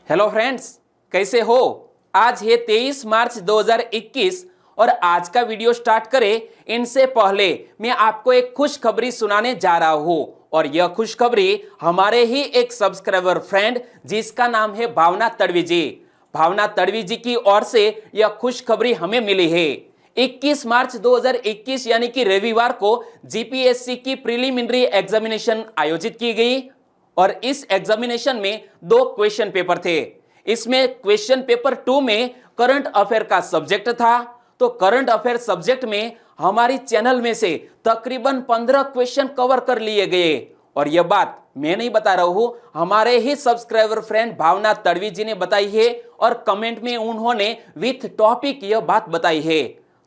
Hello friends, कैसे हो। आज है 23 मार्च 2021 और आज का वीडियो स्टार्ट करें इनसे पहले मैं आपको एक खुशखबरी सुनाने जा रहा हूं और यह खुशखबरी हमारे ही एक सब्सक्राइबर फ्रेंड जिसका नाम है भावना तड़वी जी। भावना तड़वी जी की ओर से यह खुशखबरी हमें मिली है। 21 मार्च 2021 यानी कि रविवार को जीपीएससी की प्रीलिमिनरी एग्जामिनेशन आयोजित की गई और इस एग्जामिनेशन में 2 क्वेश्चन पेपर थे। इसमें क्वेश्चन पेपर 2 में करंट अफेयर का सब्जेक्ट था। तो करंट अफेयर सब्जेक्ट में हमारी चैनल में से तकरीबन 15 क्वेश्चन कवर कर लिए गए और यह बात मैं नहीं बता रहा हूं, हमारे ही सब्सक्राइबर फ्रेंड भावना तड़वी जी ने बताई है और कमेंट में उन्होंने विथ टॉपिक यह बात बताई है।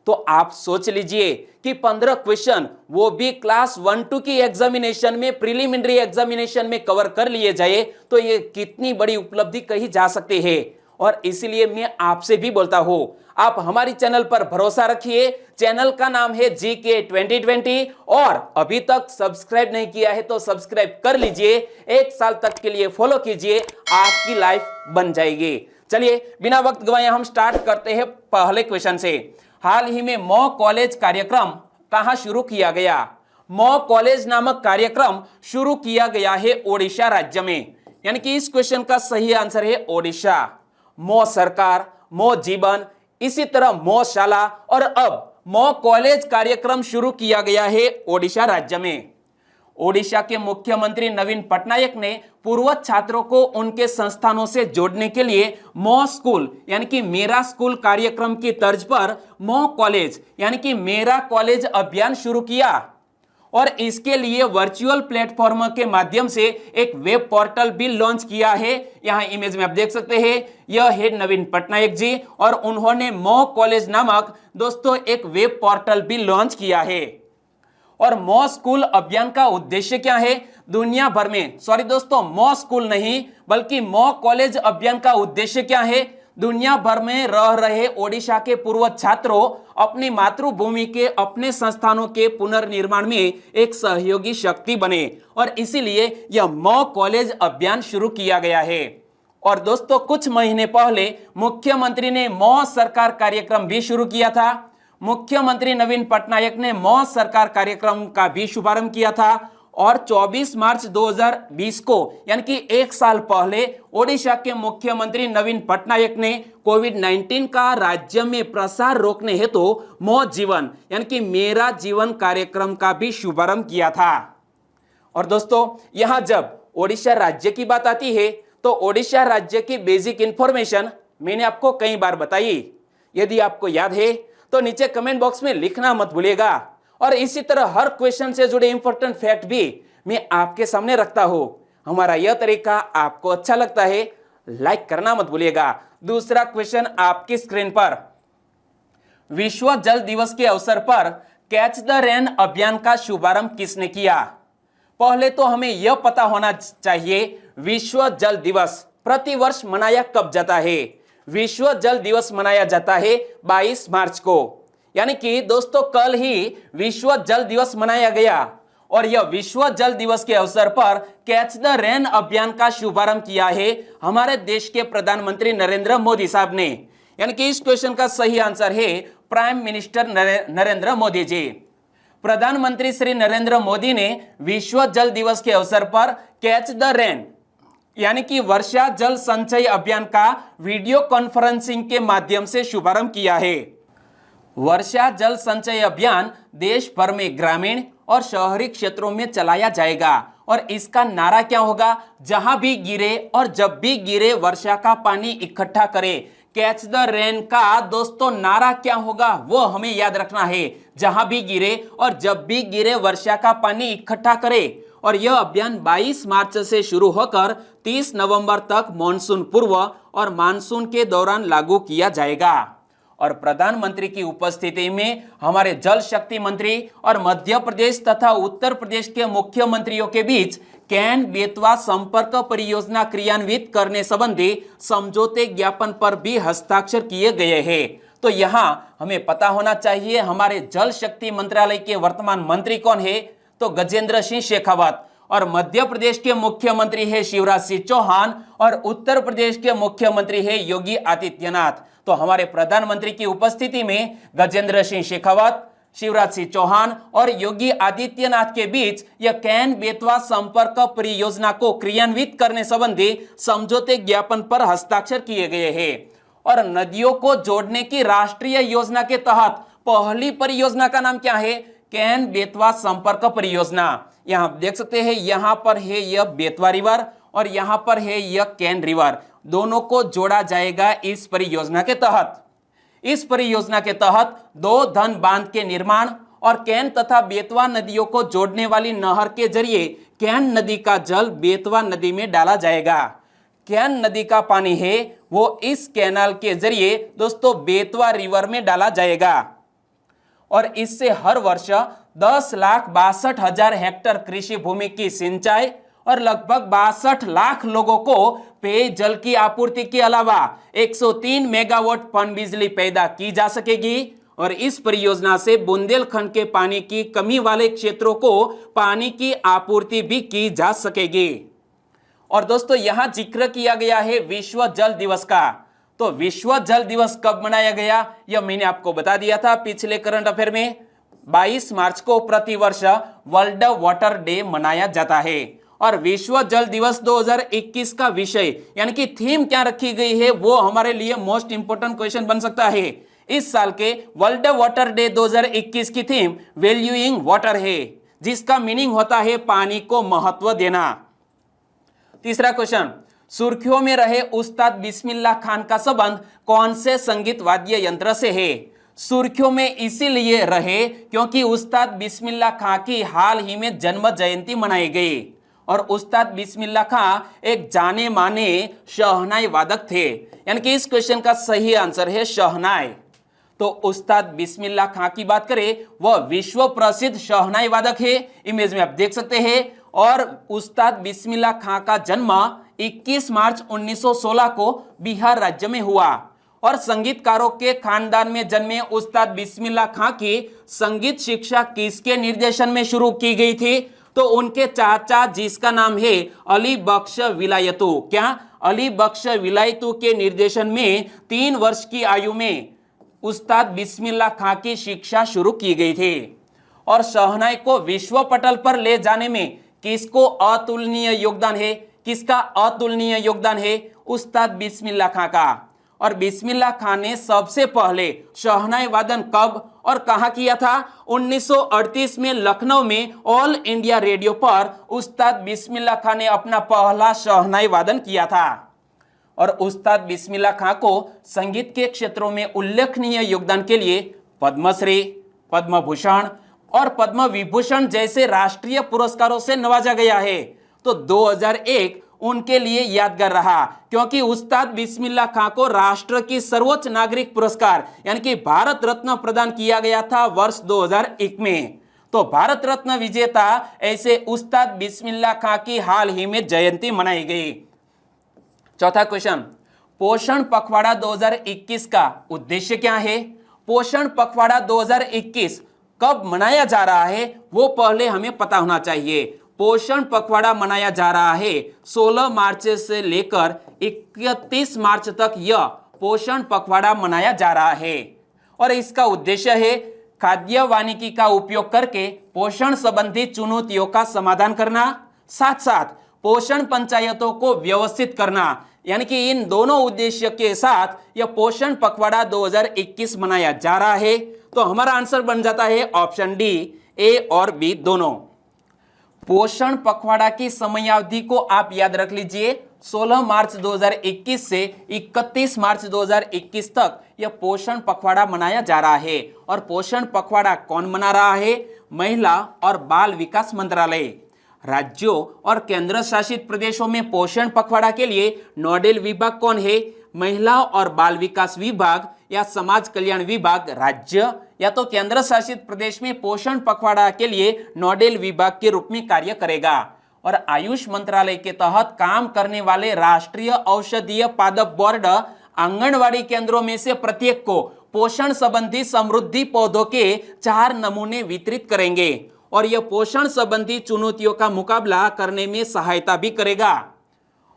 तो आप सोच लीजिए कि 15 क्वेश्चन वो भी क्लास 1-2 की एग्जामिनेशन में प्रीलिमिनरी एग्जामिनेशन में कवर कर लिए जाए तो ये कितनी बड़ी उपलब्धि कही जा सकती है। और इसीलिए मैं आपसे भी बोलता हूं, आप हमारी चैनल पर भरोसा रखिए। चैनल का नाम है जीके 2020 और अभी तक सब्सक्राइब नहीं किया है तो सब्सक्राइब कर लीजिए। 1 साल तक के लिए फॉलो कीजिए, आपकी लाइफ बन जाएगी। चलिए बिना वक्त गवाए हम स्टार्ट करते हैं पहले क्वेश्चन से। हाल ही में मॉक कॉलेज कार्यक्रम कहां शुरू किया गया। मॉक कॉलेज नामक कार्यक्रम शुरू किया गया है ओडिशा राज्य में, यानी कि इस क्वेश्चन का सही आंसर है ओडिशा। मो सरकार, मो जीवन, इसी तरह मो शाला और अब मॉक कॉलेज कार्यक्रम शुरू किया गया है ओडिशा राज्य में। ओडिशा के मुख्यमंत्री नवीन पटनायक ने पूर्व छात्रों को उनके संस्थानों से जोड़ने के लिए मो स्कूल यानी कि मेरा स्कूल कार्यक्रम की तर्ज पर मो कॉलेज यानी कि मेरा कॉलेज अभियान शुरू किया और इसके लिए वर्चुअल प्लेटफॉर्म के माध्यम से एक वेब पोर्टल भी लॉन्च किया है। यहां इमेज में आप देख सकते हैं, यह है नवीन पटनायक जी और उन्होंने मो कॉलेज नामक दोस्तों एक वेब पोर्टल भी लॉन्च किया है। और मो स्कूल अभियान का उद्देश्य क्या है, दुनिया भर में दोस्तों मो स्कूल नहीं बल्कि मो कॉलेज अभियान का उद्देश्य क्या है, दुनिया भर में रह रहे ओडिशा के पूर्व छात्रों अपनी मातृभूमि के अपने संस्थानों के पुनर्निर्माण में एक सहयोगी शक्ति बने और इसीलिए यह मो कॉलेज अभियान शुरू किया गया है। और दोस्तों कुछ महीने पहले मुख्यमंत्री ने मो सरकार कार्यक्रम भी शुरू किया था। मुख्यमंत्री नवीन पटनायक ने मो सरकार कार्यक्रम का भी शुभारंभ किया था और 24 मार्च 2020 को यानी कि 1 साल पहले ओडिशा के मुख्यमंत्री नवीन पटनायक ने कोविड-19 का राज्य में प्रसार रोकने हेतु मो जीवन यानी कि मेरा जीवन कार्यक्रम का भी शुभारंभ किया था। और दोस्तों यहां जब ओडिशा राज्य की बात आती है तो ओडिशा राज्य की बेसिक इंफॉर्मेशन मैंने आपको कई बार बताई। यदि आपको याद है तो नीचे कमेंट बॉक्स में लिखना मत भूलिएगा और इसी तरह हर क्वेश्चन से जुड़े इंपॉर्टेंट फैक्ट भी मैं आपके सामने रखता हूं। हमारा यह तरीका आपको अच्छा लगता है, लाइक करना मत भूलिएगा। दूसरा क्वेश्चन आपकी स्क्रीन पर, विश्व जल दिवस के अवसर पर कैच द रेन अभियान का शुभारंभ किसने किया। पहले तो हमें यह पता होना चाहिए विश्व जल दिवस प्रतिवर्ष मनाया कब जाता है। विश्व जल दिवस मनाया जाता है 22 मार्च को, यानी कि दोस्तों कल ही विश्व जल दिवस मनाया गया और यह विश्व जल दिवस के अवसर पर कैच द रेन अभियान का शुभारंभ किया है हमारे देश के प्रधानमंत्री नरेंद्र मोदी साहब ने। यानी कि इस क्वेश्चन का सही आंसर है प्राइम मिनिस्टर नरेंद्र मोदी जी। प्रधानमंत्री श्री नरेंद्र मोदी ने विश्व जल दिवस के अवसर पर कैच द रेन यानी कि वर्षा जल संचय अभियान का वीडियो कॉन्फ्रेंसिंग के माध्यम से शुभारंभ किया है। वर्षा जल संचय अभियान देश भर में ग्रामीण और शहरी क्षेत्रों में चलाया जाएगा और इसका नारा क्या होगा, जहां भी गिरे और जब भी गिरे वर्षा का पानी इकट्ठा करे। कैच द रेन का दोस्तों नारा क्या होगा वो हमें याद रखना है, जहां भी गिरे और जब भी गिरे वर्षा का पानी इकट्ठा करे। और यह अभियान 22 मार्च से शुरू होकर 30 नवंबर तक मानसून पूर्व और मानसून के दौरान लागू किया जाएगा। और प्रधानमंत्री की उपस्थिति में हमारे जल शक्ति मंत्री और मध्य प्रदेश तथा उत्तर प्रदेश के मुख्यमंत्रियों के बीच कैन बेतवा संपर्क परियोजना क्रियान्वित करने संबंधी समझौते ज्ञापन पर भी हस्ताक्षर किए गए हैं। तो यहाँ हमें पता होना चाहिए हमारे जल शक्ति मंत्रालय के वर्तमान मंत्री कौन है, तो गजेंद्र सिंह शेखावत। और मध्य प्रदेश के मुख्यमंत्री है शिवराज सिंह चौहान और उत्तर प्रदेश के मुख्यमंत्री है योगी आदित्यनाथ। तो हमारे प्रधानमंत्री की उपस्थिति में गजेंद्र सिंह शेखावत, शिवराज सिंह चौहान और योगी आदित्यनाथ के बीच यह कैन बेतवा संपर्क परियोजना को क्रियान्वित करने संबंधी समझौते ज्ञापन पर हस्ताक्षर किए गए हैं। और नदियों को जोड़ने की राष्ट्रीय योजना के तहत पहली परियोजना का नाम क्या है? कैन बेतवा संपर्क परियोजना। यहां देख सकते हैं, यहां पर है यह बेतवा रिवर और यहां पर है यह कैन रिवर, दोनों को जोड़ा जाएगा इस परियोजना के तहत। इस परियोजना के तहत 2 धन बांध के निर्माण और कैन तथा बेतवा नदियों को जोड़ने वाली नहर के जरिए कैन नदी का जल बेतवा नदी में डाला जाएगा। कैन नदी का पानी है वो इस कैनाल के जरिए दोस्तों बेतवा रिवर में डाला जाएगा और इससे हर वर्ष 10,62,000 हेक्टेयर कृषि भूमि की सिंचाई और लगभग 62 लाख लोगों को पेयजल की आपूर्ति के अलावा 103 मेगावाट पनबिजली पैदा की जा सकेगी। और इस परियोजना से बुंदेलखंड के पानी की कमी वाले क्षेत्रों को पानी की आपूर्ति भी की जा सकेगी। और दोस्तों यहां जिक्र किया गया है विश्व जल दिवस का। तो विश्व जल दिवस कब मनाया गया यह मैंने आपको बता दिया था पिछले करंट अफेयर में। 22 मार्च को प्रतिवर्ष वर्ल्ड वाटर डे मनाया जाता है। और विश्व जल दिवस 2021 का विषय यानी कि थीम क्या रखी गई है वो हमारे लिए मोस्ट इंपोर्टेंट क्वेश्चन बन सकता है। इस साल के वर्ल्ड वाटर डे 2021 की थीम वैल्यूइंग वाटर है, जिसका मीनिंग होता है पानी को महत्व देना। तीसरा क्वेश्चन, सुर्खियों में रहे उस्ताद बिस्मिल्लाह खान का संबंध कौन से संगीत वाद्य यंत्र से है? सुर्खियों में इसीलिए रहे क्योंकि उस्ताद बिस्मिल्लाह खान की हाल ही में जन्म जयंती मनाई गई और उस्ताद बिस्मिल्लाह खान एक जाने माने शहनाई वादक थे। यानी कि इस क्वेश्चन का सही आंसर है शहनाई। तो उस्ताद बिस्मिल्लाह खान की बात करें वह विश्व प्रसिद्ध शहनाई वादक है, इमेज में आप देख सकते हैं। और उस्ताद बिस्मिल्लाह खान का जन्म 21 मार्च 1916 को बिहार राज्य में हुआ और संगीतकारों के खानदान में जन्मे उस्ताद बिस्मिल्लाह खान की संगीत शिक्षा किसके निर्देशन में शुरू की गई थी? तो उनके चाचा जिसका नाम है अली बख्श विलायतू, क्या अली बख्श विलायतू के निर्देशन में 3 वर्ष की आयु में उस्ताद बिस्मिल्लाह खान की शिक्षा शुरू की गई थी। और शहनाई को विश्व पटल पर ले जाने में किसको अतुलनीय योगदान है? किसका अतुलनीय योगदान है? उस्ताद बिस्मिल्लाह खान का। और बिस्मिल्लाह खान ने सबसे पहले शहनाई वादन कब और कहां किया था? 1938 में लखनऊ में ऑल इंडिया रेडियो पर उस्ताद बिस्मिल्लाह खान ने अपना पहला शहनाई वादन किया था। और उस्ताद बिस्मिल्लाह खान को संगीत के क्षेत्रों में उल्लेखनीय योगदान के लिए पद्मश्री, पद्म भूषण और पद्म विभूषण जैसे राष्ट्रीय पुरस्कारों से नवाजा गया है। तो 2001 उनके लिए यादगार रहा क्योंकि उस्ताद बिस्मिल्लाह खान को राष्ट्र की सर्वोच्च नागरिक पुरस्कार यानी कि भारत रत्न प्रदान किया गया था वर्ष 2001 में। तो भारत रत्न विजेता ऐसे उस्ताद बिस्मिल्लाह खान की हाल ही में जयंती मनाई गई। चौथा क्वेश्चन, पोषण पखवाड़ा 2021 का उद्देश्य क्या है? पोषण पखवाड़ा 2021 कब मनाया जा रहा है वो पहले हमें पता होना चाहिए। पोषण पखवाड़ा मनाया जा रहा है 16 मार्च से लेकर 31 मार्च तक यह पोषण पखवाड़ा मनाया जा रहा है। और इसका उद्देश्य है खाद्य वानिकी का उपयोग करके पोषण संबंधी चुनौतियों का समाधान करना, साथ साथ पोषण पंचायतों को व्यवस्थित करना। यानी कि इन दोनों उद्देश्य के साथ यह पोषण पखवाड़ा 2021 मनाया जा रहा है। तो हमारा आंसर बन जाता है ऑप्शन डी, ए और बी दोनों। पोषण पखवाड़ा की समयावधि को आप याद रख लीजिए, 16 मार्च 2021 से 31 मार्च 2021 तक यह पोषण पखवाड़ा मनाया जा रहा है। और पोषण पखवाड़ा कौन मना रहा है? महिला और बाल विकास मंत्रालय। राज्यों और केंद्र शासित प्रदेशों में पोषण पखवाड़ा के लिए नोडल विभाग कौन है? महिला और बाल विकास विभाग या समाज कल्याण विभाग राज्य या तो केंद्र शासित प्रदेश में पोषण पखवाड़ा के लिए नोडल विभाग के रूप में कार्य करेगा। और आयुष मंत्रालय के तहत काम करने वाले राष्ट्रीय औषधीय पादप बोर्ड आंगनवाड़ी केंद्रों में से प्रत्येक को पोषण संबंधी समृद्धि पौधों के 4 नमूने वितरित करेंगे। और यह पोषण संबंधी चुनौतियों का मुकाबला करने में सहायता भी करेगा।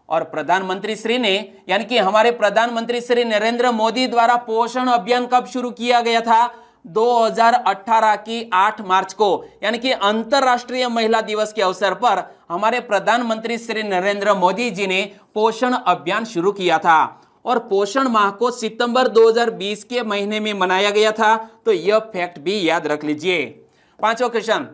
और प्रधानमंत्री श्री ने यानी कि हमारे प्रधानमंत्री श्री नरेंद्र मोदी द्वारा पोषण अभियान कब शुरू किया गया था? 2018 की 8 मार्च को, यानी कि अंतर्राष्ट्रीय महिला दिवस के अवसर पर हमारे प्रधानमंत्री श्री नरेंद्र मोदी जी ने पोषण अभियान शुरू किया था। और पोषण माह को सितंबर 2020 के महीने में मनाया गया था, तो यह फैक्ट भी याद रख लीजिए। पांचवा क्वेश्चन,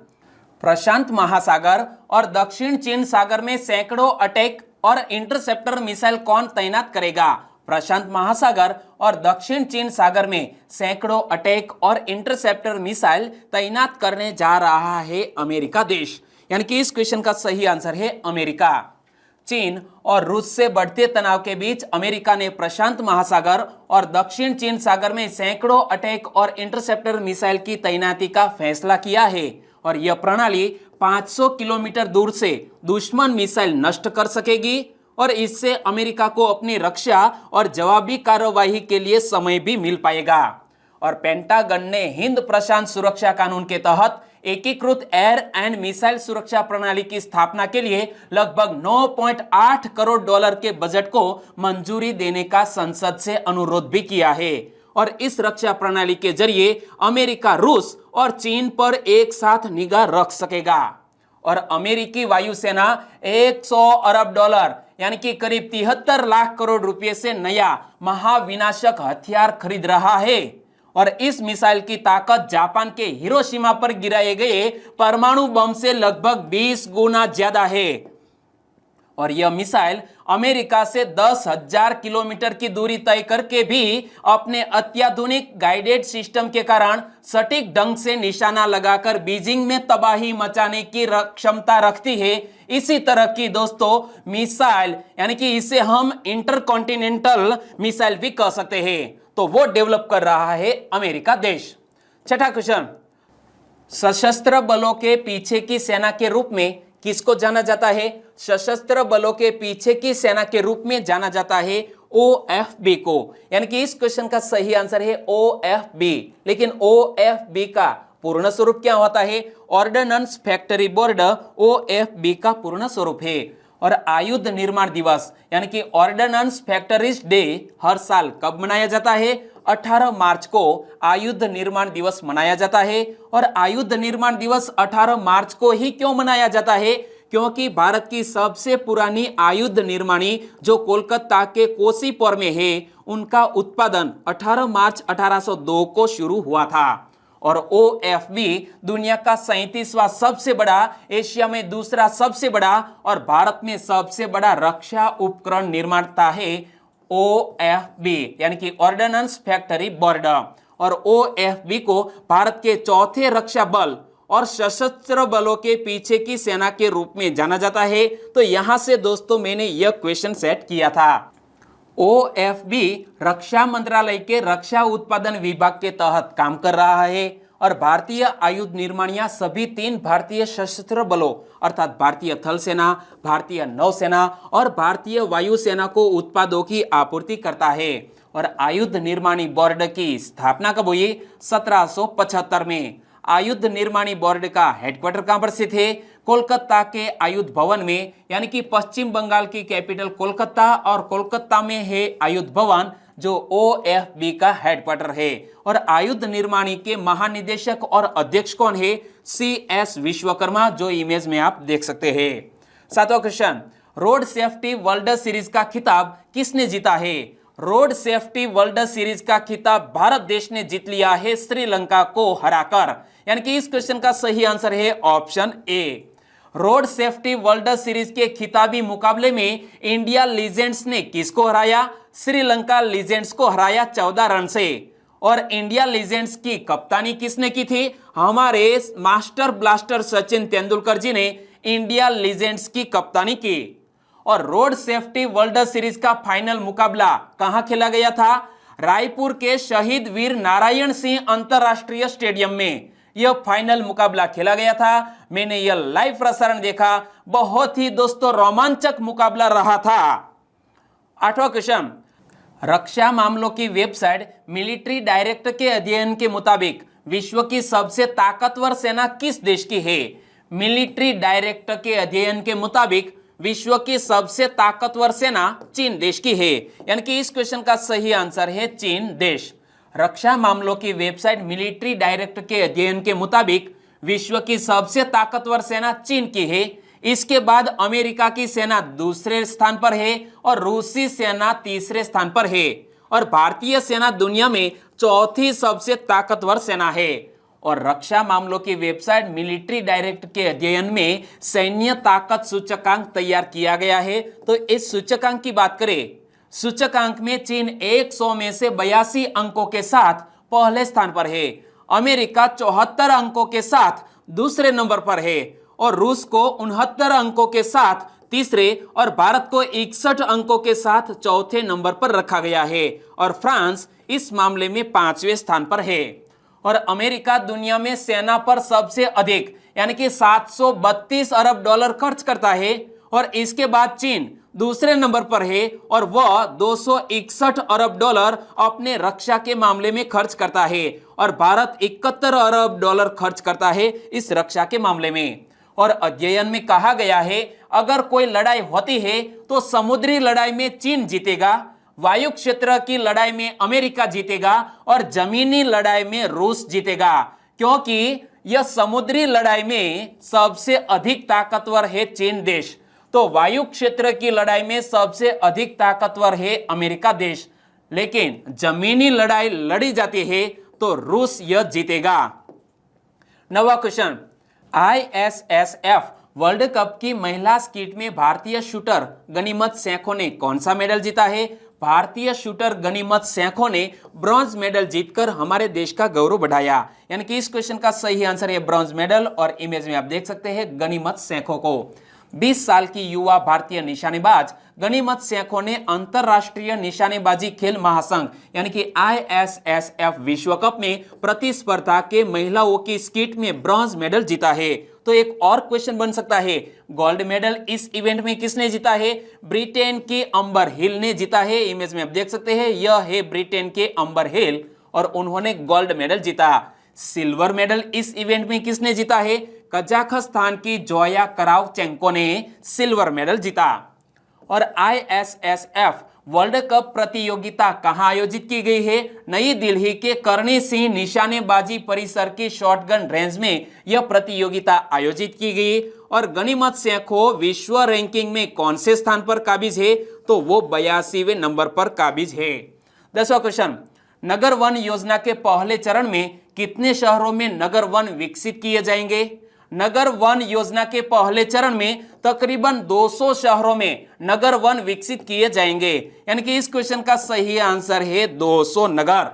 प्रशांत महासागर और दक्षिण चीन सागर में सैकड़ों अटैक और इंटरसेप्टर मिसाइल कौन तैनात करेगा? प्रशांत महासागर और दक्षिण चीन सागर में सैकड़ों अटैक और इंटरसेप्टर मिसाइल तैनात करने जा रहा है अमेरिका देश, यानी कि इस क्वेश्चन का सही आंसर है अमेरिका। चीन और रूस से बढ़ते तनाव के बीच अमेरिका ने प्रशांत महासागर और दक्षिण चीन सागर में सैकड़ों अटैक और इंटरसेप्टर मिसाइल की तैनाती का फैसला किया है। और यह प्रणाली 500 किलोमीटर दूर से दुश्मन मिसाइल नष्ट कर सकेगी और इससे अमेरिका को अपनी रक्षा और जवाबी कार्रवाई के लिए समय भी मिल पाएगा। और पेंटागन ने हिंद प्रशांत सुरक्षा कानून के तहत एकीकृत एयर एंड मिसाइल सुरक्षा प्रणाली की स्थापना के लिए लगभग 9.8 करोड़ डॉलर के बजट को मंजूरी देने का संसद से अनुरोध भी किया है। और इस रक्षा प्रणाली के जरिए अमेरिका रूस और चीन पर एक साथ निगाह रख सकेगा। और अमेरिकी वायुसेना 100 अरब डॉलर यानी कि करीब 73 लाख करोड़ रुपए से नया महाविनाशक हथियार खरीद रहा है। और इस मिसाइल की ताकत जापान के हिरोशिमा पर गिराए गए परमाणु बम से लगभग 20 गुना ज्यादा है। और यह मिसाइल अमेरिका से 10,000 किलोमीटर की दूरी तय करके भी अपने अत्याधुनिक गाइडेड सिस्टम के कारण सटीक ढंग से निशाना लगाकर बीजिंग में तबाही मचाने की क्षमता रखती है। इसी तरह की दोस्तों मिसाइल यानी कि इसे हम इंटरकॉन्टिनेंटल मिसाइल भी कह सकते हैं, तो वो डेवलप कर रहा है अमेरिका देश। छठा क्वेश्चन, सशस्त्र बलों के पीछे की सेना के रूप में किसको जाना जाता है? सशस्त्र बलों के पीछे की सेना के रूप में जाना जाता है OFB को, यानी कि इस क्वेश्चन का सही आंसर है OFB। लेकिन OFB का पूर्ण स्वरूप क्या होता है? ऑर्डिनेंस फैक्ट्री बोर्ड OFB का पूर्ण स्वरूप है। और आयुध निर्माण दिवस यानी कि ऑर्डिनेंस फैक्ट्रीज डे हर साल कब मनाया जाता है? 18 मार्च को आयुध निर्माण दिवस मनाया जाता है। और आयुध निर्माण दिवस 18 मार्च को ही क्यों मनाया जाता है? क्योंकि भारत की सबसे पुरानी आयुध निर्माणी जो कोलकाता के कोसीपुर में है, उनका उत्पादन 18 मार्च 1802 को शुरू हुआ था। और OFB दुनिया का 37वां सबसे बड़ा, एशिया में दूसरा सबसे बड़ा और भारत में सबसे बड़ा रक्षा उपकरण निर्माता है OFB यानी कि ऑर्डिनेंस फैक्ट्री बोर्ड। और OFB को भारत के चौथे रक्षा बल और सशस्त्र बलों के पीछे की सेना के रूप में जाना जाता है। तो यहां से दोस्तों मैंने यह क्वेश्चन सेट किया था। OFB रक्षा मंत्रालय के रक्षा उत्पादन विभाग के तहत काम कर रहा है। और भारतीय आयुध निर्माणियां सभी 3 भारतीय सशस्त्र बलों अर्थात भारतीय थल सेना, भारतीय नौसेना और भारतीय वायुसेना को उत्पादों की आपूर्ति करता है। और आयुध निर्माणी बोर्ड की स्थापना कब हुई? 1775 में। आयुध निर्माणी बोर्ड का हेडक्वार्टर कहां पर स्थित है? कोलकाता के आयुध भवन में, यानी कि पश्चिम बंगाल की कैपिटल कोलकाता और कोलकाता में है आयुध भवन जो OFB का हेडक्वार्टर है। और आयुध निर्माणी के महानिदेशक और अध्यक्ष कौन है? CS विश्वकर्मा, जो इमेज में आप देख सकते हैं। 7वां question, road safety world series का खिताब किसने जीता है? रोड सेफ्टी वर्ल्ड सीरीज का खिताब भारत देश ने जीत लिया है श्रीलंका को हराकर, यानी कि इस क्वेश्चन का सही आंसर है option A. Road safety world series के खिताबी मुकाबले में इंडिया लीजेंड्स ने किसको हराया? श्रीलंका लीजेंड्स को हराया 14 रन से। और इंडिया लीजेंड्स की कप्तानी किसने की थी? हमारे मास्टर ब्लास्टर सचिन तेंदुलकर जी ने इंडिया लीजेंड्स की कप्तानी की। और रोड सेफ्टी वर्ल्ड सीरीज का फाइनल मुकाबला कहां खेला गया था? रायपुर के शहीद वीर नारायण सिंह अंतरराष्ट्रीय स्टेडियम में यह फाइनल मुकाबला खेला गया था। मैंने यह लाइव प्रसारण देखा, बहुत ही दोस्तों रोमांचक मुकाबला रहा था। 8वां क्वेश्चन, रक्षा मामलों की वेबसाइट मिलिट्री डायरेक्ट के अध्ययन के मुताबिक विश्व की सबसे ताकतवर सेना किस देश की है? मिलिट्री डायरेक्टर के अध्ययन के मुताबिक विश्व की सबसे ताकतवर सेना चीन देश की है, यानी कि इस क्वेश्चन का सही आंसर है चीन देश। रक्षा मामलों की वेबसाइट मिलिट्री डायरेक्टर के अध्ययन के मुताबिक विश्व की सबसे ताकतवर सेना चीन की है। इसके बाद अमेरिका की सेना दूसरे स्थान पर है और रूसी सेना तीसरे स्थान पर है, और भारतीय सेना दुनिया में चौथी सबसे ताकतवर सेना है। और रक्षा मामलों की वेबसाइट मिलिट्री डायरेक्ट के अध्ययन में सैन्य ताकत सूचकांक तैयार किया गया है। तो इस सूचकांक की बात करें, सूचकांक में चीन 100 में से 82 अंकों के साथ पहले स्थान पर है, अमेरिका 74 अंकों के साथ दूसरे नंबर पर है, और रूस को 69 अंकों के साथ तीसरे, और भारत को 61 अंकों के साथ चौथे नंबर पर रखा गया है, और फ्रांस इस मामले में 5वें स्थान पर है। और अमेरिका दुनिया में सेना पर सबसे अधिक यानी कि 732 अरब डॉलर खर्च करता है, और इसके बाद चीन दूसरे नंबर पर है और वह 261 अरब डॉलर अपने रक्षा के मामले में खर्च करता है, और भारत 71 अरब डॉलर खर्च करता है इस रक्षा के मामले में। और अध्ययन में कहा गया है अगर कोई लड़ाई होती है तो समुद्री लड़ाई में चीन जीतेगा, वायु क्षेत्र की लड़ाई में अमेरिका जीतेगा, और जमीनी लड़ाई में रूस जीतेगा, क्योंकि यह समुद्री लड़ाई में सबसे अधिक ताकतवर है चीन देश। तो वायु क्षेत्र की लड़ाई में सबसे अधिक ताकतवर है अमेरिका देश, लेकिन जमीनी लड़ाई लड़ी जाती है तो रूस यह जीतेगा। नवा क्वेश्चन, ISSF वर्ल्ड कप की महिला स्कीट में भारतीय शूटर गनीमत सैखों ने कौन सा मेडल जीता है? भारतीय शूटर गनीमत सैखों ने ब्रॉन्ज मेडल जीतकर हमारे देश का गौरव बढ़ाया, यानी कि इस क्वेश्चन का सही आंसर है ब्रॉन्ज मेडल। और इमेज में आप देख सकते हैं गनीमत सैखों को। 20 साल की युवा भारतीय निशानेबाज गनीमत सैखों ने अंतरराष्ट्रीय निशानेबाजी खेल महासंघ यानी कि ISSF विश्व कप में प्रतिस्पर्धा के महिलाओं की स्कीट में ब्रॉन्ज मेडल जीता है। तो एक और क्वेश्चन बन सकता है, गोल्ड मेडल इस इवेंट में किसने जीता है? ब्रिटेन के अंबर हिल ने जीता है। इमेज में आप देख सकते हैं यह है ब्रिटेन के अंबर हिल, और उन्होंने गोल्ड मेडल जीता। सिल्वर मेडल इस इवेंट में किसने जीता है? कजाखस्तान की जोया करावचेंको ने सिल्वर मेडल जीता। और ISSF वर्ल्ड कप प्रतियोगिता कहां आयोजित की गई है? नई दिल्ली के करणी सिंह निशानेबाजी परिसर की शॉटगन रेंज में यह प्रतियोगिता आयोजित की गई। और गनीमत सैखों विश्व रैंकिंग में कौन से स्थान पर काबिज है? तो वो 82वें नंबर पर काबिज है। 10वां क्वेश्चन, नगर वन योजना के पहले चरण में कितने शहरों में नगर वन विकसित किए जाएंगे? नगर वन योजना के पहले चरण में तकरीबन 200 शहरों में नगर वन विकसित किए जाएंगे, यानी कि इस क्वेश्चन का सही आंसर है 200 नगर।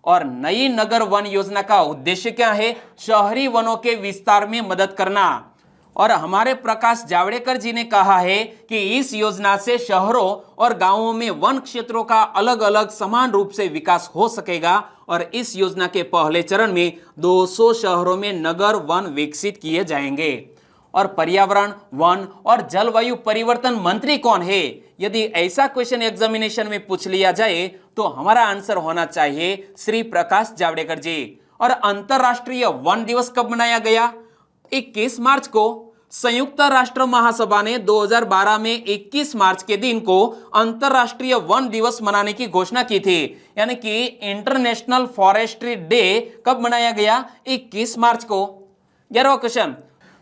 और नई नगर वन योजना का उद्देश्य क्या है? शहरी वनों के विस्तार में मदद करना। और हमारे प्रकाश जावड़ेकर जी ने कहा है कि इस योजना से शहरों और गांवों में वन क्षेत्रों का अलग अलग समान रूप से विकास हो सकेगा। और इस योजना के पहले चरण में 200 शहरों में नगर वन विकसित किए जाएंगे। और पर्यावरण, वन और जलवायु परिवर्तन मंत्री कौन है? यदि ऐसा क्वेश्चन एग्जामिनेशन में पूछ लिया जाए तो हमारा आंसर होना चाहिए श्री प्रकाश जावड़ेकर जी। और अंतरराष्ट्रीय वन दिवस कब मनाया गया? 21 मार्च को। संयुक्त राष्ट्र महासभा ने 2012 में 21 मार्च के दिन को अंतरराष्ट्रीय वन दिवस मनाने की घोषणा की थी, यानी कि इंटरनेशनल फॉरेस्ट्री डे कब मनाया गया? 21 मार्च को। 11वां क्वेश्चन,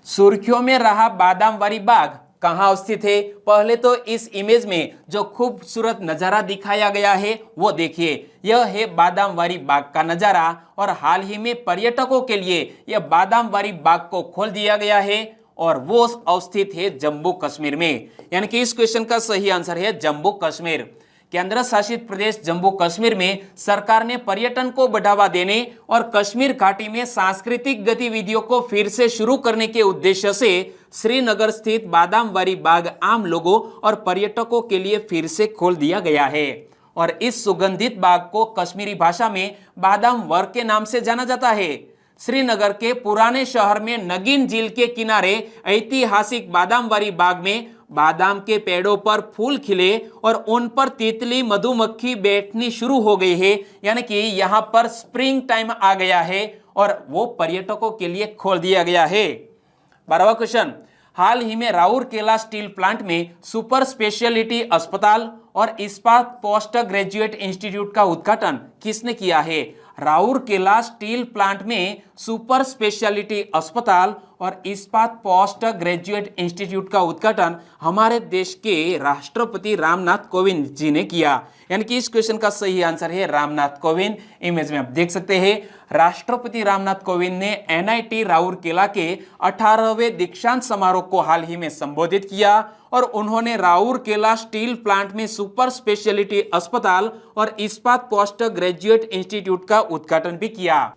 सुर्खियों में रहा बादामवारी बाग कहां स्थित है? पहले तो इस इमेज में जो खूबसूरत नजारा दिखाया गया है वो देखिए, यह है बादामवारी बाग का नजारा। और हाल ही में पर्यटकों के लिए यह बादामवारी बाग को खोल दिया गया है, और वो अवस्थित है जम्मू कश्मीर में, यानी कि इस क्वेश्चन का सही आंसर है जम्मू कश्मीर। केंद्र शासित प्रदेश जम्मू कश्मीर में सरकार ने पर्यटन को बढ़ावा देने और कश्मीर घाटी में सांस्कृतिक गतिविधियों को फिर से शुरू करने के उद्देश्य से श्रीनगर स्थित बादामवारी बाग आम लोगों और पर्यटकों के लिए फिर से खोल दिया गया है। और इस सुगंधित बाग को कश्मीरी भाषा में बादाम वर के नाम से जाना जाता है। श्रीनगर के पुराने शहर में नगीन झील के किनारे ऐतिहासिक बादामवारी बाग में बादाम के पेड़ों पर फूल खिले और उन पर तितली मधुमक्खी बैठनी शुरू हो गई है, यानी कि यहां पर स्प्रिंग टाइम आ गया है और वो पर्यटकों के लिए खोल दिया गया है। 12वां क्वेश्चन, हाल ही में राउरकेला स्टील प्लांट में सुपर स्पेशलिटी अस्पताल और इस्पात पोस्ट ग्रेजुएट इंस्टीट्यूट का उद्घाटन किसने किया है? राउरकेला स्टील प्लांट में सुपर स्पेशलिटी अस्पताल और इस्पात पोस्ट ग्रेजुएट इंस्टीट्यूट का उद्घाटन हमारे देश के राष्ट्रपति रामनाथ कोविंद जी ने किया, यानी कि इस क्वेश्चन का सही आंसर है रामनाथ कोविंद। इमेज में आप देख सकते हैं राष्ट्रपति रामनाथ कोविंद ने एनआईटी राउरकेला के 18वें दीक्षांत समारोह को हाल ही में संबोधित किया और उन्होंने राउरकेला स्टील प्लांट में सुपर स्पेशलिटी अस्पताल और इस्पात पोस्ट ग्रेजुएट इंस्टीट्यूट का उद्घाटन भी किया।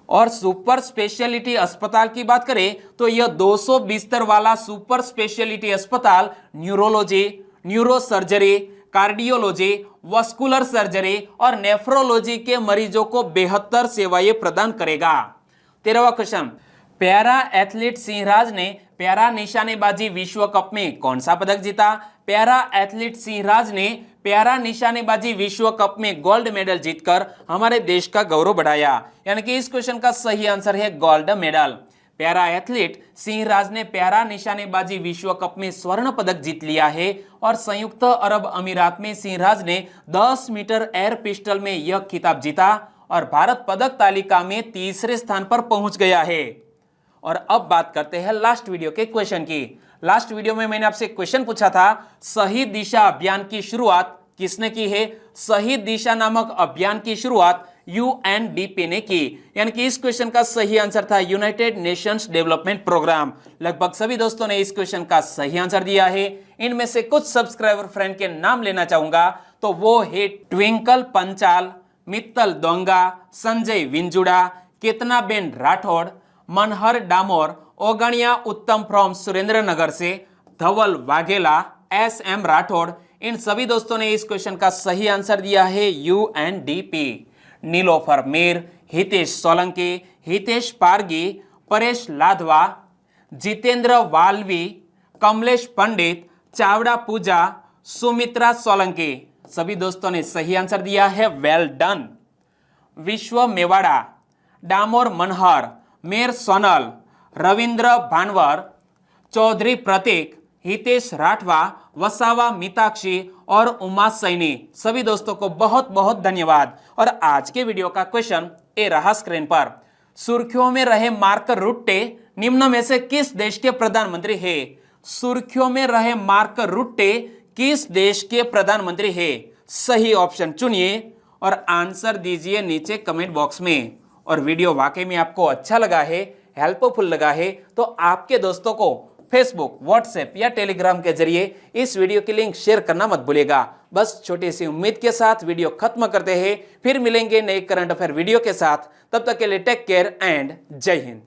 और सुपर स्पेशलिटी अस्पताल की बात करें तो यह 200 बिस्तर वाला सुपर स्पेशलिटी अस्पताल neurology, neurosurgery, cardiology, vascular surgery और नेफ्रोलॉजी के मरीजों को बेहतर सेवाएं प्रदान करेगा। 13वां क्वेश्चन, पैरा एथलीट सिंहराज ने पैरा निशानेबाजी विश्व कप में कौन सा पदक जीता? पैरा एथलीट सिंहराज ने पैरा निशानेबाजी विश्व कप में गोल्ड मेडल जीतकर हमारे देश का गौरव बढ़ाया, यानी कि इस क्वेश्चन का सही आंसर है gold medal. Para athlete Singhraj ने पैरा निशानेबाजी विश्व कप में स्वर्ण पदक जीत लिया है और संयुक्त अरब अमीरात में सिंहराज ने 10 मीटर एयर पिस्टल में यह खिताब जीता और भारत पदक तालिका में तीसरे स्थान पर पहुंच गया है। और अब बात करते हैं लास्ट वीडियो के क्वेश्चन की। लास्ट वीडियो में मैंने आपसे क्वेश्चन पूछा था, सही दिशा अभियान की शुरुआत किसने की है? सही दिशा नामक अभियान की शुरुआत यूएनडीपी ने की, यानी कि इस क्वेश्चन का सही आंसर था यूनाइटेड नेशंस डेवलपमेंट प्रोग्राम। लगभग सभी दोस्तों ने इस क्वेश्चन का सही आंसर दिया है। इनमें से कुछ सब्सक्राइबर फ्रेंड के नाम लेना चाहूंगा, तो वो है ट्विंकल पंचाल, मित्तल दोंगा, संजय विंजुड़ा, केतनाबेन राठौड़, मनहर डामोर, ओगणिया उत्तम फ्रॉम सुरेंद्रनगर से, धवल वाघेला, एसएम राठौड़, इन सभी दोस्तों ने इस क्वेश्चन का सही आंसर दिया है यूएनडीपी। नीलोफर मीर, हितेश सोलंकी, हितेश पारगी, परेश लाधवा, जितेंद्र वाल्वी, कमलेश पंडित, चावड़ा पूजा, सुमित्रा सोलंकी, सभी दोस्तों ने सही आंसर दिया है, वेल डन। विश्व मेवाड़ा, डामोर मनहर, मेर सोनल, रविंद्र भानवर, चौधरी प्रतीक, हितेश राठवा, वसावा मिताक्षी और उमा सैनी, सभी दोस्तों को बहुत बहुत धन्यवाद। और आज के वीडियो का क्वेश्चन ए रहा स्क्रीन पर, सुर्खियों में रहे मार्क रुट्टे निम्न में से किस देश के प्रधानमंत्री है? सुर्खियों में रहे मार्क रुट्टे किस देश के प्रधानमंत्री है? सही ऑप्शन चुनिए और आंसर दीजिए नीचे कमेंट बॉक्स में। और वीडियो वाकई में आपको अच्छा लगा है, हेल्पफुल लगा है, तो आपके दोस्तों को फेसबुक, व्हाट्सएप या टेलीग्राम के जरिए इस वीडियो की लिंक शेयर करना मत भूलिएगा। बस छोटी सी उम्मीद के साथ वीडियो खत्म करते हैं, फिर मिलेंगे नए करंट अफेयर वीडियो के साथ। तब तक के लिए टेक केयर एंड जय हिंद।